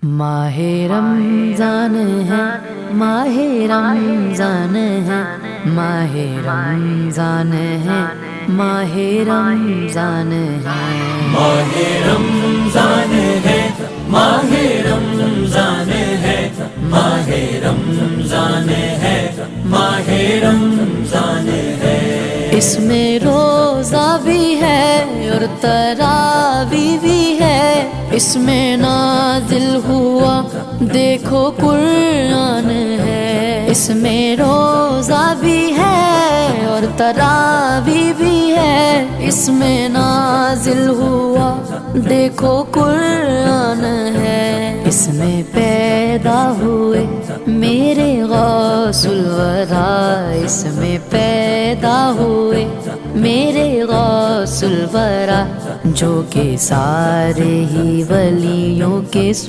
ماہ رمضان ہے، ماہ رمضان ہے، ماہ رمضان ہے، ماہ رمضان ہے، ماہ رمضان ہے، ماہ رمضان ہے، ماہ رمضان ہے، ماہ رمضان ہے۔ اس میں روزہ بھی ہے اور تراویح بھی ہے، اس میں نازل ہوا دیکھو قرآن ہے، اس میں روزہ بھی ہے اور تراویح بھی ہے، اس میں نازل ہوا دیکھو قرآن ہے، اس میں پیدا ہوئے میرے غوث الورا، اس میں پیدا ہوئے میرے غوث الورا، جو کہ سارے ہی ولیوں کے